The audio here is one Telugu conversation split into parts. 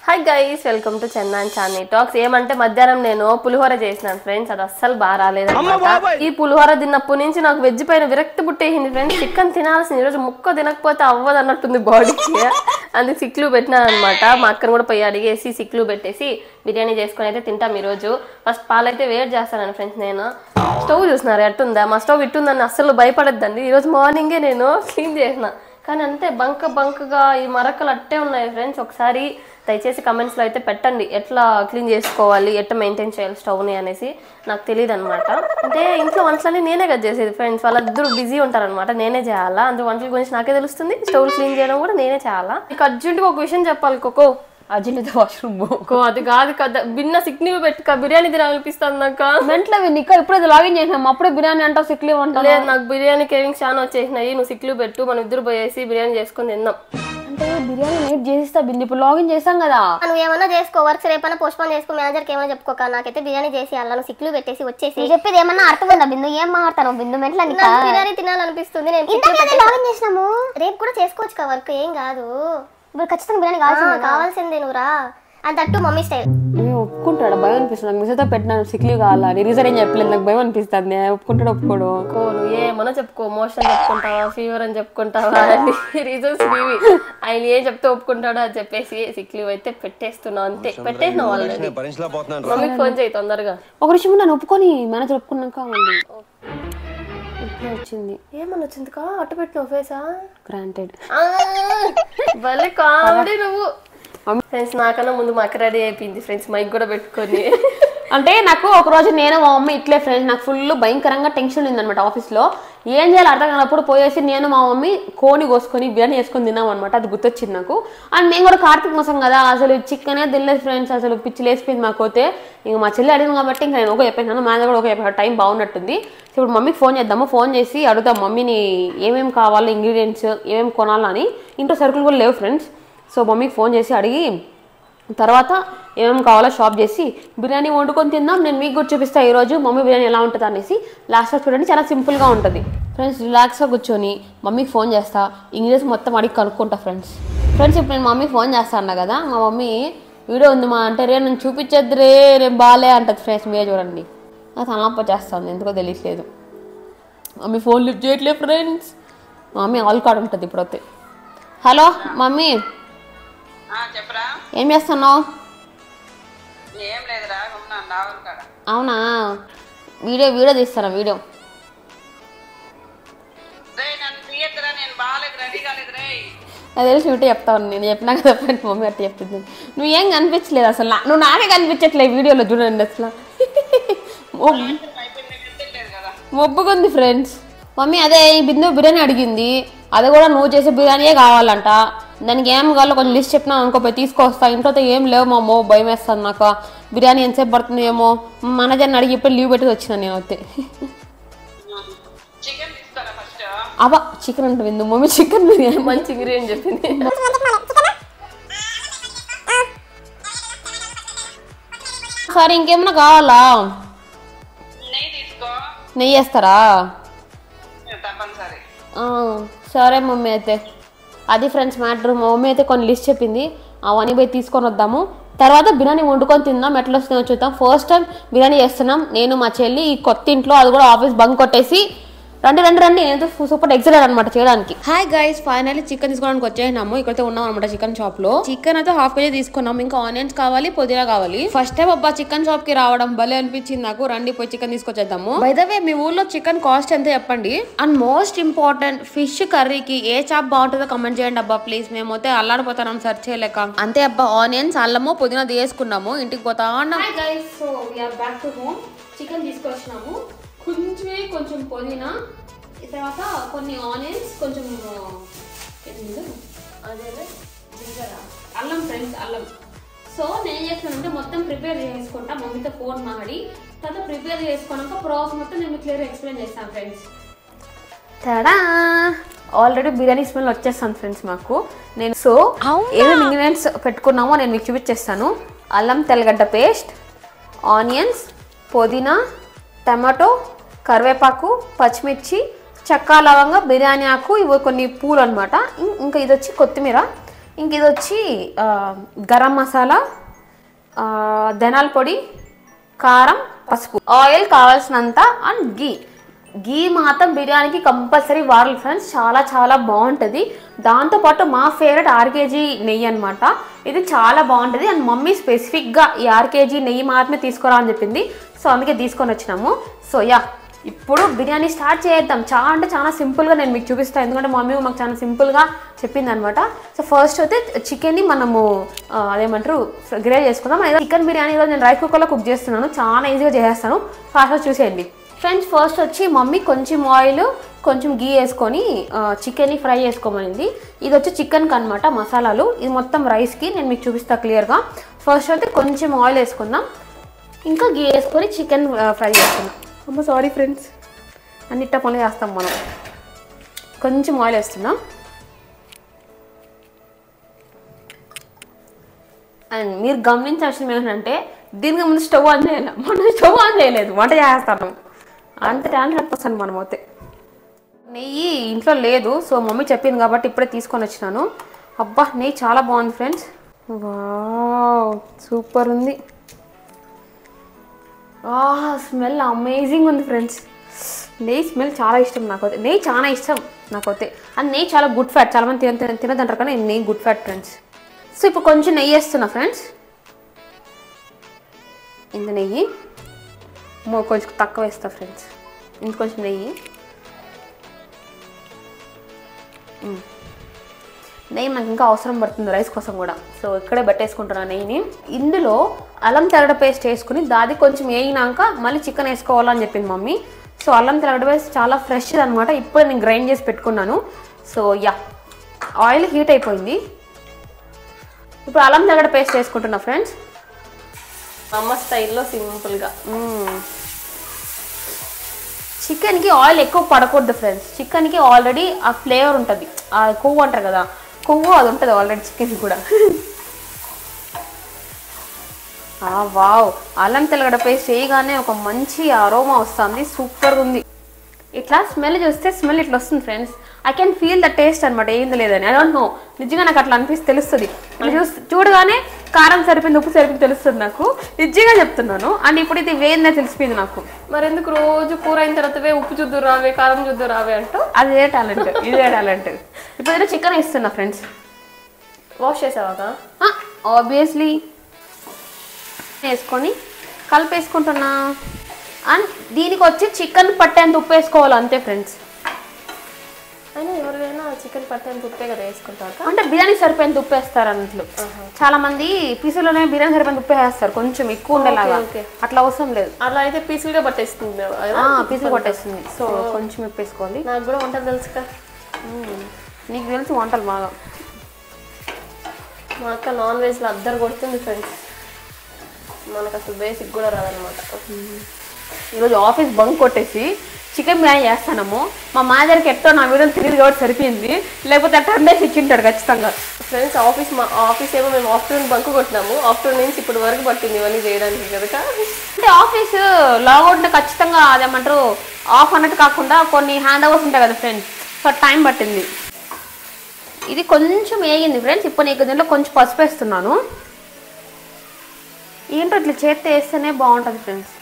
హాయ్ గైస్, వెల్కమ్ టు చందా అండ్ చానీ టాక్స్. ఏమంటే మధ్యాహ్నం నేను పులిహోర చేసినాను ఫ్రెండ్స్. అది అస్సలు బాగా రాలేదు. ఈ పులిహోర తిన్నప్పటి నుంచి నాకు వెజ్ పైన విరక్తి పుట్టేసింది ఫ్రెండ్స్. చికెన్ తినాల్సింది, ఈరోజు ముక్క తినకపోతే అవ్వదు అన్నట్టుంది బాడీకి. అందుకు సిక్లు పెట్టినాను అనమాట. మా అక్కను కూడా పోయి అడిగేసి సిక్లు పెట్టేసి బిర్యానీ చేసుకుని అయితే తింటాం ఈరోజు. ఫస్ట్ పాలైతే వేడి చేస్తాను ఫ్రెండ్స్. నేను స్టవ్ చూసినారు ఎట్టుందా, మా స్టవ్ ఇట్టుందని అస్సలు భయపడద్దండి. ఈరోజు మార్నింగే నేను క్లీన్ చేసిన, కానీ అంతే బంకగా ఈ మరకలు అట్టే ఉన్నాయి ఫ్రెండ్స్. ఒకసారి దయచేసి కమెంట్స్లో అయితే పెట్టండి ఎట్లా క్లీన్ చేసుకోవాలి, ఎట్లా మెయింటైన్ చేయాలి స్టవ్ని అనేసి. నాకు తెలియదు అనమాట. అంటే ఇంట్లో వంటలన్నీ నేనే కదా చేసేది ఫ్రెండ్స్. వాళ్ళిద్దరు బిజీ ఉంటారనమాట, నేనే చేయాలా. అందులో వంటల గురించి నాకే తెలుస్తుంది, స్టవ్ క్లీన్ చేయడం కూడా నేనే చేయాలా. మీకు అర్జెంటుగా ఒక విషయం చెప్పాలి కోకో. అర్జెంట్ వాష్రూమ్ అది కాదు కదా, బిన్న సిక్లీవ్ పెట్టుక బిర్యానీ తినాలనిపిస్తుంది నాకు. మెంట్లో నీకు ఇప్పుడే లాగిన్ చేసినాం, అప్పుడే బిర్యానీ అంటావు సిక్లీవ్ అంటావు. లేదు, నాకు బిర్యానీ క్రేవింగ్స్ చాలా వచ్చేసినాయి. నువ్వు సిక్లీవ్ పెట్టు, మనం ఇద్దరు పోయేసి బిర్యానీ చేసుకుని తిందాం. అంటే బిర్యానీ నైట్ చేసిస్తా బింది, ఇప్పుడు లాగిన్ చేసాం కదా. నువ్వు ఏమన్నా చేసుకో, వర్క్స్ రేపన్నా పోస్ట్పోన్ చేసుకో, మేనేజర్కి ఏమైనా చెప్పుకోక. నాకైతే బిర్యానీ చేసి అలా సిక్లు పెట్టేసి వచ్చేసి చెప్పేది ఏమన్నా అర్థం ఉందా బిందు? ఏం మాట్లాడతాను బిందు? మెంట్లో బిర్యానీ తినాలనిపిస్తుంది. నేను లాగిన్ చేసినాము, రేపు కూడా చేసుకోవచ్చు కదా వర్క్, ఏం కాదు. ఇప్పుడు ఖచ్చితంగా బిర్యానీ కావాల్సిందే, నువ్వు రా. అండ్ అట్టు మమ్మీ స్టైల్. ఒప్పుకుంటాడా? భయం అనిపిస్తుంది నాకు. మిస్తో పెట్టినాను సిక్లీవ్ కావాలని రీజన్ ఏం చెప్పలేదు, నాకు భయం అనిపిస్తుంది. ఒప్పుకుంటాడు ఒప్పుకోడు. నువ్వు ఏమన్నా చెప్పుకో, మోషన్ చెప్పుకుంటావా, ఫీవర్ అని చెప్పుకుంటావా, రీజన్స్ ఇవి. ఆయన ఏం చెప్తే ఒప్పుకుంటాడో అది చెప్పేసి సిక్లీవ్ అయితే పెట్టేస్తున్నావు అంతే. పెట్టేసిన వాళ్ళని మమ్మీకి ఫోన్ చేయి తొందరగా. ఒక విషయం నన్ను ఒప్పుకొని మేనేజర్ ఒప్పుకున్నాక ఇట్లా వచ్చింది. ఏమన్నా వచ్చింది కా అట్టు పెట్టినావు ఫేసా? గ్రాంటెడ్. భలే కామెడీ నువ్వు ఫ్రెండ్స్. నాకన్నా ముందు మా అక్క రెడీ అయిపోయింది ఫ్రెండ్స్, మైక్ కూడా పెట్టుకొని. అంటే నాకు ఒక రోజు నేను మా మమ్మీ ఇట్లే ఫ్రెండ్స్, నాకు ఫుల్ భయంకరంగా టెన్షన్ ఉందనమాట ఆఫీస్లో. ఏం చేయాలి అర్థం కానప్పుడు పోయేసి నేను మా మమ్మీ కోని కోసుకొని బిర్యానీ వేసుకొని తిన్నాం అనమాట. అది గుర్తొచ్చింది నాకు. అండ్ మేము కూడా కార్తీక మాసం కదా, అసలు చికెనే తినలేదు ఫ్రెండ్స్. అసలు పిచ్చి లేసిపోయింది మాకైతే. ఇంకా మా చెల్లి అడిగింది కాబట్టి ఇంకా నేను ఒక చెప్పాను, మేనేజర్ కూడా ఒక చెప్పాను. టైం బాగున్నట్టుంది. సో ఇప్పుడు మమ్మీకి ఫోన్ చేద్దాము. ఫోన్ చేసి అడుగుతాం మమ్మీని ఏమేమి కావాలో, ఇంగ్రీడియంట్స్ ఏమేమి కొనాలని. ఇంట్లో సరుకులు కూడా లేవు ఫ్రెండ్స్. సో మమ్మీకి ఫోన్ చేసి అడిగి తర్వాత ఏమేమి కావాలో షాప్ చేసి బిర్యానీ వండుకొని తిందాం. నేను మీకు కూడా చూపిస్తాను ఈరోజు మమ్మీ బిర్యానీ ఎలా ఉంటుంది అనేసి. లాస్ట్లో చూడండి, చాలా సింపుల్గా ఉంటుంది ఫ్రెండ్స్. రిలాక్స్గా కూర్చొని మమ్మీకి ఫోన్ చేస్తా, ఇంగ్రీడియంట్స్ మొత్తం అడిగి కనుక్కుంటా ఫ్రెండ్స్. ఇప్పుడు నేను మమ్మీకి ఫోన్ చేస్తాను కదా, మా మమ్మీ వీడియో ఉంది మా అంటే, రే నేను చూపించద్దురే రేపు బాలే అంటుంది ఫ్రెండ్స్. మీరే చూడండి, నాకు తలనొప్పి చేస్తుంది, ఎందుకో తెలియట్లేదు. మమ్మీ ఫోన్ లిఫ్ట్ చేయట్లేదు ఫ్రెండ్స్. మమ్మీ ఆల్ కార్డ్ ఉంటుంది ఇప్పుడైతే. హలో మమ్మీ, ఏం చేస్తున్నావు? అవునా, వీడియో తీస్తాను. వీడియో నాకు తెలిసి ఇటే చెప్తాను. నేను చెప్పినా కదా ఫ్రెండ్స్, మమ్మీ అట్లా చెప్తుంది. నువ్వు ఏం కనిపించలేదు అసలు, నువ్వు నాకే కనిపించట్లేదు వీడియోలో. చూడండి అసలు మొబ్బుకుంది ఫ్రెండ్స్. మమ్మీ అదే బిందు బిర్యానీ అడిగింది, అది కూడా నువ్వు చేసే బిర్యానీయే కావాలంట. దానికి ఏం కావాలో కొంచెం లిస్ట్ చెప్పినా అనుకో, పోయి తీసుకొస్తా. ఇంట్లో ఏం లేవు మా అమ్మో, భయం వేస్తాను నాకు. బిర్యానీ ఎంతసేపు పడుతుంది ఏమో. మేనేజర్ని అడిగి ఇప్పుడు లీవ్ పెట్టి వచ్చినా నేను అయితే. అబ్బా చికెన్ అంటే విందు మమ్మీ, చికెన్ బిర్యానీ మంచి ఇంగ్రీడియంట్ చెప్పింది. సరే ఇంకేమన్నా కావాలా? నెయ్యి వేస్తారా? సరే మమ్మీ అయితే. అది ఫ్రెండ్స్ మ్యాటర్. మా మమ్మీ అయితే కొన్ని లిస్ట్ చెప్పింది, అవన్నీ పోయి తీసుకొని వద్దాము. తర్వాత బిర్యానీ వండుకొని తిందాం, ఎట్లా వస్తుందో చూద్దాం. ఫస్ట్ టైం బిర్యానీ చేస్తున్నాం నేను మా చెల్లి ఈ కొత్త ఇంట్లో. అది కూడా ఆఫీస్ బంక్ కొట్టేసి రండి నేనైతే సూపర్ ఎక్సైటెడ్ అనమాట చేయడానికి. హాయ్ గైస్, ఫైనల్లీ చికెన్ తీసుకోవడానికి వచ్చేసినాము. ఇక్కడైతే ఉన్నాం అనమాట చికెన్ షాప్ లో. చికెన్ అయితే హాఫ్ కేజీ తీసుకున్నాం. ఇంకా ఆనియన్స్ కావాలి, పుదీనా కావాలి. ఫస్ట్ టైం అబ్బా చికెన్ షాప్ కి రావడం భలే అనిపించింది నాకు. రండి పోయి చికెన్ తీసుకొచ్చేద్దాము. బై ద వే, మీ ఊర్లో చికెన్ కాస్ట్ ఎంత చెప్పండి. అండ్ మోస్ట్ ఇంపార్టెంట్, ఫిష్ కర్రీకి ఏ చాప్ బాగుంటుందో కమెంట్ చేయండి అబ్బా ప్లీజ్. మేమైతే అల్లాడిపోతాం సర్చ్ చేయలేక. అంతే అబ్బా, ఆనియన్స్, అల్లము, పుదీనా తీసుకున్నాము. ఇంటికి పోతా ఉన్నాం. Hi guys, so we are back to home. Chicken తీసుకొచ్చినాము, కొంచెం పుదీనా, తర్వాత కొన్ని ఆనియన్స్, కొంచెం అల్లం ఫ్రెండ్స్, అల్లం. సో నేను చేస్తానంటే మొత్తం ప్రిపేర్ చేసుకుంటా, మమ్మీతో ఫోన్ మాట్లాడి. తర్వాత ప్రిపేర్ చేసుకున్నాక ప్రాసెస్ మొత్తం నేను క్లియర్గా ఎక్స్ప్లెయిన్ చేస్తాను ఫ్రెండ్స్. తడా ఆల్రెడీ బిర్యానీ స్మెల్ వచ్చేస్తాను ఫ్రెండ్స్ మాకు. నేను సో ఏమేమి ఇంగ్రీడియంట్స్ పెట్టుకున్నామో నేను మీకు చూపించేస్తాను. అల్లం తెల్లగడ్డ పేస్ట్, ఆనియన్స్, పుదీనా, టమాటో, కరివేపాకు, పచ్చిమిర్చి, చెక్క, లవంగ, బిర్యానీ ఆకు, ఇవి కొన్ని పూలు అనమాట. ఇంకా ఇది వచ్చి కొత్తిమీర. ఇంక ఇది వచ్చి గరం మసాలా, ధనాల పొడి, కారం, పసుపు, ఆయిల్ కావాల్సినంత అండ్ గీ మాత్రం బిర్యానీకి కంపల్సరీ వాడాలి ఫ్రెండ్స్. చాలా చాలా బాగుంటుంది. దాంతోపాటు మా ఫేవరెట్ 6 kg నెయ్యి అనమాట. ఇది చాలా బాగుంటుంది. అండ్ మమ్మీ స్పెసిఫిక్గా ఈ 6 kg నెయ్యి మాత్రమే తీసుకురా అని చెప్పింది. సో అందుకే తీసుకొని వచ్చినాము. సో ఇప్పుడు బిర్యానీ స్టార్ట్ చేద్దాం. చాలా అంటే చాలా సింపుల్గా నేను మీకు చూపిస్తాను, ఎందుకంటే మమ్మీ మాకు చాలా సింపుల్గా చెప్పింది అనమాట. సో ఫస్ట్ అయితే చికెన్ని మనము అదేమంటారు గ్రేవ్ చేసుకుందాం. చికెన్ బిర్యానీ ఈరోజు నేను రైస్ కుక్కర్లో కుక్ చేస్తున్నాను. చాలా ఈజీగా చేసేస్తాను. ఫాస్ట్గా చూసేయండి ఫ్రెండ్స్. ఫస్ట్ వచ్చి మమ్మీ కొంచెం ఆయిల్ కొంచెం గీ వేసుకొని చికెన్ని ఫ్రై చేసుకోమనింది. ఇది వచ్చి చికెన్కి అనమాట మసాలాలు. ఇది మొత్తం రైస్కి నేను మీకు చూపిస్తాను క్లియర్గా. ఫస్ట్ అయితే కొంచెం ఆయిల్ వేసుకుందాం, ఇంకా గీ వేసుకొని చికెన్ ఫ్రై చేసుకుందాం. అమ్మ సారీ ఫ్రెండ్స్, అన్నిట్ట పనులు చేస్తాం మనం. కొంచెం ఆయిల్ వేస్తున్నాం. అండ్ మీరు గమనించాల్సిన ఏంటంటే దీనికి ముందు స్టవ్ ఆన్ చేయాలి. మనం స్టవ్ ఆన్ చేయలేదు, వంట చేస్తాను. అంత టాలెంట్ వస్తాను మనం అయితే. నెయ్యి ఇంట్లో లేదు, సో మమ్మీ చెప్పింది కాబట్టి ఇప్పుడే తీసుకొని వచ్చినాను. అబ్బా నెయ్యి చాలా బాగుంది ఫ్రెండ్స్. వావ్ సూపర్ ఉంది. స్మెల్ అమేజింగ్ ఉంది ఫ్రెండ్స్. నెయ్యి స్మెల్ చాలా ఇష్టం నాకైతే. నెయ్యి చాలా ఇష్టం నాకైతే. అండ్ నెయ్యి చాలా గుడ్ ఫ్యాట్. చాలా మంది తినదంటారు కానీ నెయ్యి గుడ్ ఫ్యాట్ ఫ్రెండ్స్. సో ఇప్పుడు కొంచెం నెయ్యి వేస్తున్నా ఫ్రెండ్స్. ఇంత నెయ్యి కొంచెం తక్కువ వేస్తా ఫ్రెండ్స్. ఇంకొంచెం నెయ్యి. నెయ్యి మనకి ఇంకా అవసరం పడుతుంది రైస్ కోసం కూడా. సో ఇక్కడే పెట్టేసుకుంటున్నాను నెయ్యిని. ఇందులో అల్లం తెల్లగడ్డ పేస్ట్ వేసుకుని దాది కొంచెం వేయినాక మళ్ళీ చికెన్ వేసుకోవాలని చెప్పింది మమ్మీ. సో అల్లం తెల్లగడ్డ పేస్ట్ చాలా ఫ్రెష్ అనమాట. ఇప్పుడు నేను గ్రైండ్ చేసి పెట్టుకున్నాను. సో ఆయిల్ హీట్ అయిపోయింది. ఇప్పుడు అల్లం తెల్లగడ్డ పేస్ట్ వేసుకుంటున్నా ఫ్రెండ్స్. అమ్మ స్టైల్లో సింపుల్గా. చికెన్కి ఆయిల్ ఎక్కువ పడకూడదు ఫ్రెండ్స్. చికెన్కి ఆల్రెడీ ఆ ఫ్లేవర్ ఉంటుంది, ఆ కొవ్వు అంటారు కదా, కొవ్వు అది ఉంటుంది ఆల్రెడీ చికెన్ కూడా. వావ్ అల్లం తెల్లగడ్డ పేస్ట్ వేయగానే ఒక మంచి అరోమా వస్తుంది. సూపర్గా ఉంది. ఇట్లా స్మెల్ చూస్తే స్మెల్ ఇట్లా వస్తుంది friends. I can feel the taste అనమాట, ఏంది లేదని. ఐ డోంట్ నో, నిజంగా నాకు అట్లా అనిపిస్తే తెలుస్తుంది. చూడగానే కారం సరిపోయింది, ఉప్పు సరిపోయింది తెలుస్తుంది నాకు. నిజంగా చెప్తున్నాను. అండ్ ఇప్పుడు ఇది వేయిందే తెలిసిపోయింది నాకు. మరి ఎందుకు రోజు కూర అయిన తర్వాత ఉప్పు చూద్దు రావే, కారం చూద్దు రావే అంటూ? అదే టాలెంట్, ఇదే టాలెంట్. ఇప్పుడు ఏదో చికెన్ వేస్తున్నా ఫ్రెండ్స్. వాష్ చేసావా? ఆబ్వియస్లీ వేసుకొని కలిపేసుకుంటున్నా. అండ్ దీనికి వచ్చి చికెన్ పట్టేంత ఉప్పు వేసుకోవాలి అంతే ఫ్రెండ్స్. అయినా ఎవరికైనా చికెన్ పట్టేంత ఉప్పే కదా వేసుకుంటారు. అంటే బిర్యానీ సరిపోయేంత ఉప్పు వేస్తారు అన్నట్లు. చాలా మంది పీసులోనే బిర్యానీ సరిపోయేంత ఉప్పు వేస్తారు, కొంచెం ఎక్కువ ఉండేలాగా. అట్లా అవసరం లేదు. అలా అయితే పీసులుగా పట్టేస్తుంది, పీసులు పట్టేస్తుంది. సో కొంచెం ఉప్పు వేసుకోవాలి. నాకు కూడా వంటలు తెలుసుగా. నీకు తెలుసు వంటలు బాగా. మా అక్క నాన్ వెజ్లో అద్దరు కొడుతుంది ఫ్రెండ్స్. మనకు అసలు బేసిక్ కూడా రాదనమాట. ఈరోజు ఆఫీస్ బంక్ కొట్టేసి చికెన్ బిర్యానీ చేస్తాము. మా మాదర్కి ఎట్టో నా వీడియోలు తెలియదు కాబట్టి సరిపోయింది, లేకపోతే అట్లా అండేసి ఇచ్చింటాడు ఖచ్చితంగా. ఫ్రెండ్స్ ఆఫీస్ ఏమో మేము ఆఫ్టర్నూన్ బంక్ కొట్టినాము. ఆఫ్టర్నూన్ నుంచి ఇప్పటి వరకు పట్టింది ఇవన్నీ చేయడానికి కనుక. అంటే ఆఫీస్ లాగౌట్ ఖచ్చితంగా అదేమంటారు ఆఫ్ అన్నట్టు కాకుండా కొన్ని హ్యాండ్ ఓవర్స్ ఉంటాయి కదా ఫ్రెండ్స్. సో టైం పట్టింది. ఇది కొంచెం వేగింది ఫ్రెండ్స్. ఇప్పుడు నీకు దీంట్లో కొంచెం పసుపు వేస్తున్నాను. ఏంటో ఇట్లా చేత్తో వేస్తేనే బాగుంటుంది ఫ్రెండ్స్.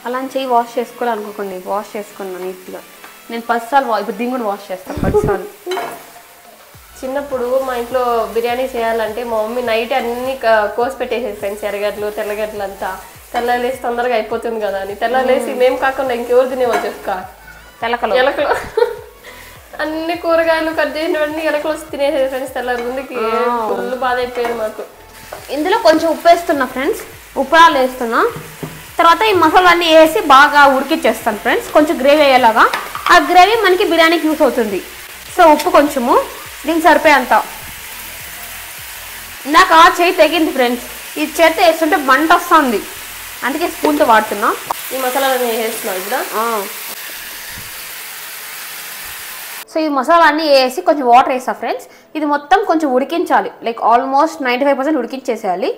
అలా చెయ్యి వాష్ చేసుకోవాలనుకోకండి, వాష్ చేసుకున్నాను నీట్గా. నేను 10 సార్లు ఇప్పుడు దీన్ని కూడా వాష్ చేస్తాను 10 సార్లు. చిన్నప్పుడు మా ఇంట్లో బిర్యానీ చేయాలంటే మా మమ్మీ నైట్ అన్ని కోసి పెట్టేసేది ఫ్రెండ్స్. ఎర్రగడ్డలు తెల్లగడ్డలు అంతా తెల్లలేసి తొందరగా అయిపోతుంది కదా అని. తెల్లలేసి మేము కాకుండా ఇంకెవరు తినేవాళ్ళు చెప్పుక ఎలకలు అన్ని కూరగాయలు కట్ చేసినవన్నీ ఎలకలు వచ్చి తినేసేది ఫ్రెండ్స్. తెల్లరి ముందుకి ఫుల్ బాధ అయిపోయింది మాకు. ఇందులో కొంచెం ఉప్పు వేస్తున్నా ఫ్రెండ్స్. ఉప్పురాలు వేస్తున్నా. తర్వాత ఈ మసాలాన్ని వేసి బాగా ఉడికిచ్చేస్తాను ఫ్రెండ్స్. కొంచెం గ్రేవీ అయ్యేలాగా. ఆ గ్రేవీ మనకి బిర్యానీకి యూస్ అవుతుంది. సో ఉప్పు కొంచెము దీనికి సరిపోయేంత. నాకు ఆ చేయి తెగింది ఫ్రెండ్స్. ఈ చేతి వేస్తుంటే మంట వస్తుంది, అందుకే స్పూన్తో వాడుతున్నా. ఈ మసాలాన్ని వేస్తున్నాం ఇప్పుడు. సో ఈ మసాలా అన్నీ వేసి కొంచెం వాటర్ వేసా ఫ్రెండ్స్. ఇది మొత్తం కొంచెం ఉడికించాలి, లైక్ ఆల్మోస్ట్ 95% ఉడికించేసేయాలి.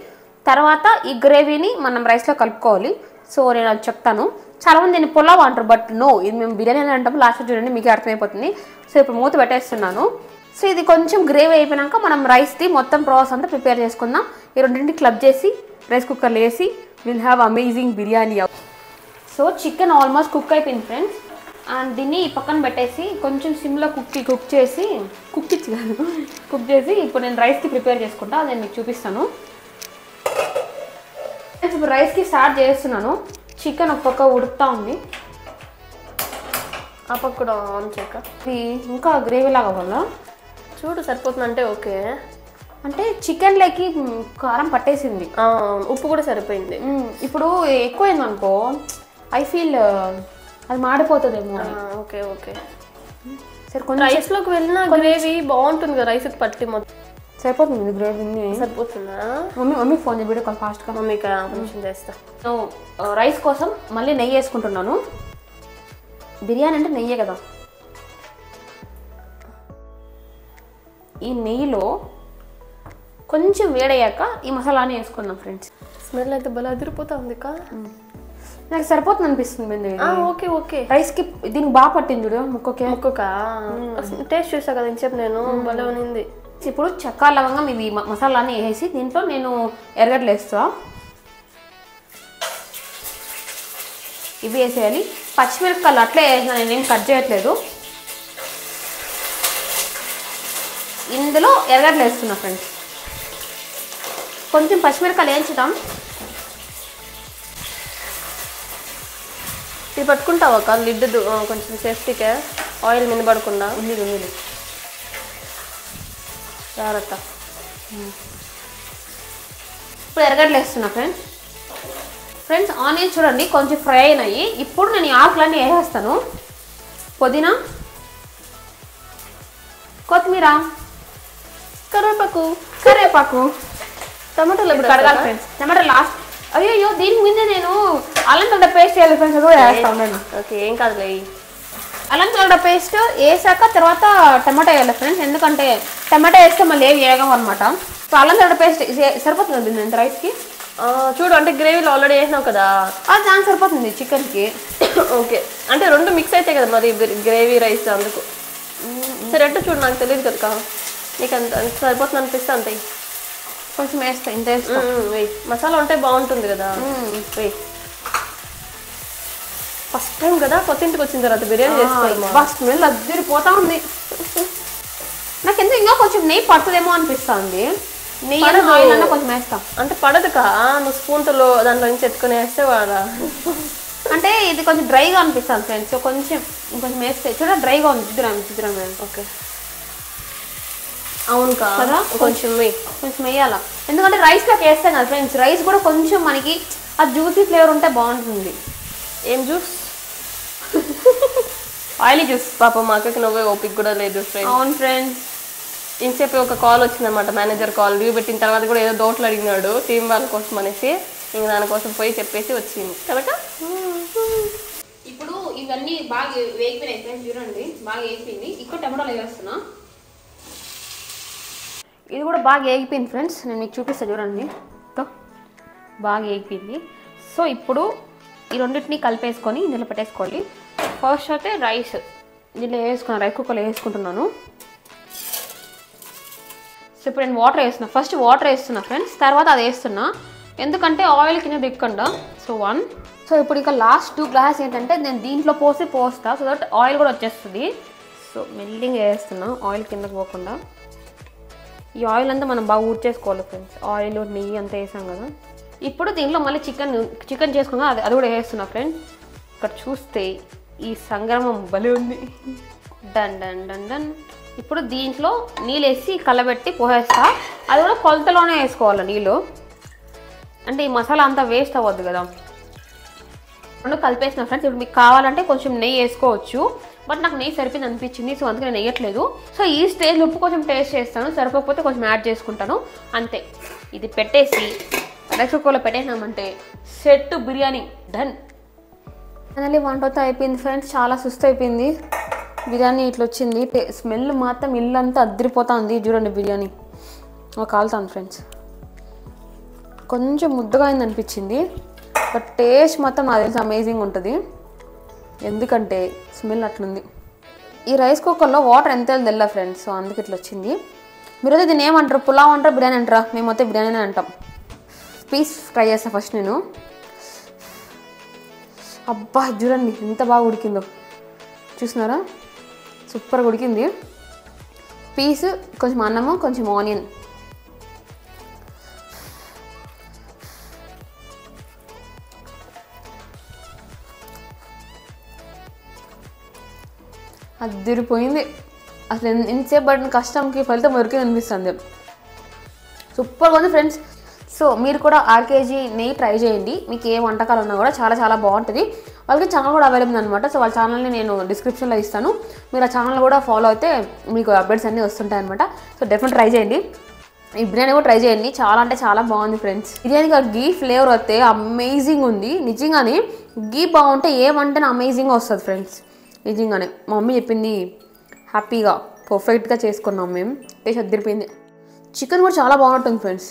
తర్వాత ఈ గ్రేవీని మనం రైస్లో కలుపుకోవాలి. సో నేను అది చెప్తాను. చాలామంది దీన్ని పులావ్ అంటారు, బట్ నో, ఇది మేము బిర్యానీ అంటాము. లాస్ట్ చూడండి మీకు అర్థమైపోతుంది. సో ఇప్పుడు మూత పెట్టేస్తున్నాను. సో ఇది కొంచెం గ్రేవీ అయిపోయినాక మనం రైస్ది మొత్తం ప్రాసెస్ అంతా ప్రిపేర్ చేసుకుందాం. ఈ రెండింటిని క్లబ్ చేసి రైస్ కుక్కర్లో వేసి will have amazing biryani. So chicken almost cook అయిపోయింది ఫ్రెండ్స్. అండ్ దీన్ని పక్కన పెట్టేసి కొంచెం సిమ్లో కుక్ చేసి ఇప్పుడు నేను రైస్కి ప్రిపేర్ చేసుకుంటా. అది నేను మీకు చూపిస్తాను. ఇప్పుడు రైస్కి స్టార్ట్ చేస్తున్నాను. చికెన్ ఒక పక్క ఉడుకుతా ఉంది. ఆ పక్క కూడా ఆన్ చేయక ఇది ఇంకా గ్రేవీ లాగా అవ్వాలా? చూడు సరిపోతుందంటే ఓకే. అంటే చికెన్లోకి కారం పట్టేసింది, ఉప్పు కూడా సరిపోయింది. ఇప్పుడు ఎక్కువైంది అనుకో ఐ ఫీల్ అది మాడిపోతుందేమో. ఓకే ఓకే సరే కొంచెం రైస్లోకి వెళ్ళిన గ్రేవీ బాగుంటుంది కదా, రైస్కి పట్టి మొత్తం సరిపోతుంది గ్రేవీ. సరిపోతుందా? మమ్మీ ఫోన్ చేసి వీడియో కాల్ ఫాస్ట్గా. మమ్మీకి కొంచెం చేస్తా. రైస్ కోసం మళ్ళీ నెయ్యి వేసుకుంటున్నాను. బిర్యానీ అంటే నెయ్యే కదా. ఈ నెయ్యిలో కొంచెం వేడయ్యాక ఈ మసాలాని వేసుకుందాం ఫ్రెండ్స్. స్మెల్ అయితే భలే అదిరిపోతా ఉంది కా. నాకు సరిపోతుంది అనిపిస్తుంది. ఓకే ఓకే రైస్కి దీనికి బాగా పట్టింది చూడు ముక్కకా. టేస్ట్ చూసా కదా ఇంచేపు నేను, భలే ఉంది. ఇప్పుడు చెక్క లవంగం ఇవి మసాలాని వేసి దీంట్లో నేను ఎర్రగడ్డలు వేస్తా. ఇవి వేసేయాలి. పచ్చిమిరపకాయలు అట్లే వేసిన, నేనేం కట్ చేయట్లేదు. ఇందులో ఎర్రగడ్డలు వేస్తున్నా ఫ్రెండ్స్. కొంచెం పచ్చిమిరపకాయలు వేయించుదాం. ఇది పట్టుకుంటావా అక్క లిడ్ కొంచెం సేఫ్టీకే, ఆయిల్ మినబడకుండా. ఉంది జాగ్రత్త. ఇప్పుడు ఎర్రగడ్డలు వేస్తున్నా ఫ్రెండ్స్. ఆనియన్స్ చూడండి కొంచెం ఫ్రై అయినాయి. ఇప్పుడు నేను ఈ ఆకులన్నీ వేసేస్తాను. పుదీనా, కొత్తిమీర, కరివేపాకు, టమాటోలు కడగాలి ఫ్రెండ్స్. Tomato last. అయ్యో దీని మీద నేను అల్లం తెల్ల పేస్ట్ వేయాలి ఫ్రెండ్స్. అది కూడా వేస్తాను. ఓకే ఏం కాదులే. అల్లం తెల్ల పేస్ట్ వేసాక తర్వాత టమాటా వేయాలి ఫ్రెండ్స్. ఎందుకంటే టమాటా వేస్తే మళ్ళీ ఏవి వేయగం అనమాట. సో అల్లం తెల్ల పేస్ట్ సరిపోతుంది నేను రైస్కి. చూడు అంటే గ్రేవీలో ఆల్రెడీ వేసినావు కదా, అది దానికి సరిపోతుంది చికెన్కి. ఓకే అంటే రెండు మిక్స్ అయితే కదా మరి గ్రేవీ రైస్, అందుకు. సరే ఎట్టు చూడు, నాకు తెలియదు కదా, నీకు అంత సరిపోతుంది అనిపిస్తే అంతే. కొంచెం వేస్తా, ఇంత వేస్తా. వెయ్యి. మసాలా ఉంటే బాగుంటుంది కదా. వెయ్యి. ఫస్ట్ టైం కదా కొత్త ఇంటికి వచ్చిన తర్వాత బిర్యానీ చేసుకోవాలి. ఫస్ట్ స్మెల్ అద్దరిపోతా ఉంది. నాకు ఎందుకు ఇంకా కొంచెం నెయ్యి పడుతుందేమో అనిపిస్తుంది. నెయ్యి ఆయిల్ అన్నా కొంచెం వేస్తా. అంటే పడదు కా, నువ్వు స్పూన్తో దాంట్లో నుంచి ఎత్తుకొని వేస్తే వాడా. అంటే ఇది కొంచెం డ్రైగా అనిపిస్తుంది ఫ్రెండ్స్. సో కొంచెం వేస్తే చూడ డ్రైగా ఉంది. చిత్రం ఓకే అవును కదా, కొంచెం వేయాలా. ఎందుకంటే రైస్లోకి వేస్తాం కదా ఫ్రెండ్స్. రైస్ కూడా కొంచెం మనకి ఆ జ్యూసీ ఫ్లేవర్ ఉంటే బాగుంటుంది. ఏం జ్యూస్? Oily juice. పాప మా అక్కకి నువ్వే ఓపిక కూడా లేదు ఫ్రెండ్స్. అవును ఫ్రెండ్స్. ఇంతసేపు ఒక కాల్ వచ్చిందనమాట, మేనేజర్ కాల్. లీవ్ పెట్టిన తర్వాత కూడా ఏదో డౌట్లు అడిగినాడు టీం వాళ్ళ కోసం అనేసి. ఇంక దానికోసం పోయి చెప్పేసి వచ్చింది కదా. ఇప్పుడు ఇవన్నీ బాగా వేగిపోయినాయి ఫ్రెండ్స్. చూడండి బాగా వేగిపోయింది. ఇక్కడ టమాటాలు వేస్తున్నా. ఇది కూడా బాగా వేగిపోయింది ఫ్రెండ్స్. నేను మీకు చూపిస్తాను చూడండి. బాగా వేగిపోయింది. సో ఇప్పుడు ఈ రెండింటిని కలిపేసుకొని ఇందులో పెట్టేసుకోవాలి. ఫస్ట్ అయితే రైస్ దీంట్లో వేసుకున్నాను, రైస్ కుక్కర్లో వేసుకుంటున్నాను. సో ఇప్పుడు నేను వాటర్ వేస్తున్నా. ఫస్ట్ వాటర్ వేస్తున్నా ఫ్రెండ్స్, తర్వాత అది వేస్తున్నా. ఎందుకంటే ఆయిల్ కింద దిక్కుండా. సో 1. సో ఇప్పుడు ఇక లాస్ట్ 2 గ్లాస్ ఏంటంటే నేను దీంట్లో పోస్తా. సో దట్ ఆయిల్ కూడా వచ్చేస్తుంది. సో మెల్లింగ్ వేస్తున్నా, ఆయిల్ కిందకి పోకుండా. ఈ ఆయిల్ అంతా మనం బాగా ఊడ్చేసుకోవాలి ఫ్రెండ్స్. ఆయిల్ నెయ్యి అంతా వేసాం కదా. ఇప్పుడు దీంట్లో మళ్ళీ చికెన్ చేసుకున్నా, అది కూడా వేస్తున్నా ఫ్రెండ్స్. ఇక్కడ చూస్తే ఈ సంగ్రామం భలే ఉంది. Done done done done. ఇప్పుడు దీంట్లో నీళ్ళు వేసి కలబెట్టి పోసేస్తా. అది కూడా కొలతలోనే వేసుకోవాలి నీళ్ళు. అంటే ఈ మసాలా అంతా వేస్ట్ అవ్వద్దు కదా. రెండు కలిపేసిన ఫ్రెండ్స్. ఇప్పుడు మీకు కావాలంటే కొంచెం నెయ్యి వేసుకోవచ్చు. బట్ నాకు నెయ్యి సరిపోయింది అనిపించింది. సో అందుకే నేను వేయట్లేదు. సో ఈ స్టేజ్లో ఉప్పు కొంచెం టేస్ట్ చేస్తాను, సరిపోకపోతే కొంచెం యాడ్ చేసుకుంటాను అంతే. ఇది పెట్టేసి రైస్ కుక్కర్లో పెట్టేసినామంటే సెట్ బిర్యానీ డన్. ఫైనల్లీ వంట అయిపోయింది ఫ్రెండ్స్. చాలా సుస్తు అయిపోయింది బిర్యానీ. ఇట్లా వచ్చింది. స్మెల్ మాత్రం ఇల్లంతా అద్దరిపోతుంది. చూడండి బిర్యానీ కాలుతాను ఫ్రెండ్స్. కొంచెం ముద్దగా అయింది అనిపించింది. బట్ టేస్ట్ మాత్రం నాకు తెలిసి అమేజింగ్ ఉంటుంది. ఎందుకంటే స్మెల్ అట్లుంది. ఈ రైస్ కుక్కర్లో వాటర్ ఎంత తెల్ల ఫ్రెండ్స్, సో అందుకు ఇట్లా వచ్చింది. మీరైతే దీన్ని ఏమంటారు, పులావ్ అంటారా బిర్యానీ అంటారా? మేమైతే బిర్యానీ అంటాం. పీస్ ట్రై చేస్తాను ఫస్ట్ నేను. అబ్బా చూడండి ఎంత బాగా ఉడికిందో, చూస్తున్నారా? సూపర్గా ఉడికింది. పీస్ కొంచెం అన్నము కొంచెం ఆనియన్. అదిరిపోయింది అసలు. ఎంతసేపు పడిన కష్టంకి ఫలితం దొరికింది అనిపిస్తుంది. సూపర్గా ఉంది ఫ్రెండ్స్. సో మీరు కూడా 1/2 kg నెయ్యి ట్రై చేయండి. మీకు ఏ వంటకాలు ఉన్నా కూడా చాలా చాలా బాగుంటుంది. వాళ్ళకి ఛానల్ కూడా అవైలబుల్ అనమాట. సో వాళ్ళ ఛానల్ని నేను డిస్క్రిప్షన్లో ఇస్తాను. మీరు ఆ ఛానల్ కూడా ఫాలో అయితే మీకు అప్డేట్స్ అన్నీ వస్తుంటాయి అనమాట. సో డెఫినెట్ ట్రై చేయండి. ఈ బిర్యానీ కూడా ట్రై చేయండి, చాలా అంటే చాలా బాగుంది ఫ్రెండ్స్. బిర్యానీకి గీ ఫ్లేవర్ వస్తే అమేజింగ్ ఉంది. నిజంగానే గీ బాగుంటే ఏమంటే అమేజింగ్గా వస్తుంది ఫ్రెండ్స్. నిజంగానే మా మమ్మీ చెప్పింది హ్యాపీగా పర్ఫెక్ట్గా చేసుకున్నాం మేము. టేస్ట్ అదిరిపోయింది. చికెన్ కూడా చాలా బాగుంటుంది friends.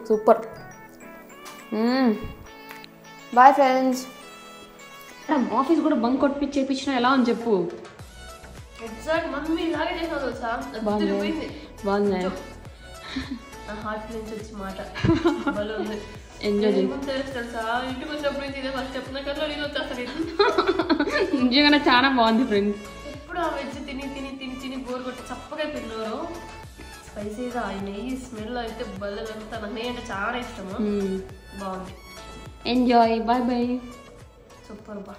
Super. Boy friends. Office కూడా బంక్ కొట్టి చేపించినా ఎలా అని చెప్పు. ఎగ్జాక్ట్ మమ్మీ ఇలాగే చేసావు తెలుసా, బాగుంది. నా హార్ట్ నుంచి వచ్చి మాట భలే ఉంది. ఎంజాయ్ చేయి. తెలుసా ఇంటికి వచ్చినప్పుడు ఇదే ఫస్ట్ చెప్పిన కన్నా నేను వచ్చేస్తాను. నిజంగానే చాలా బాగుంది ఫ్రెండ్స్. ఎప్పుడు ఆ వెజ్ తిని తిని తిని తిని బోర్ కొట్టి చప్పగా పిల్లలు స్పైసీగా ఆ నెయ్యి స్మెల్ అయితే భలే వెళ్తా. నాకు నెయ్యి అంటే చాలా ఇష్టము. బాగుంది. ఎంజాయ్. Bye bye. సూపర్ బా.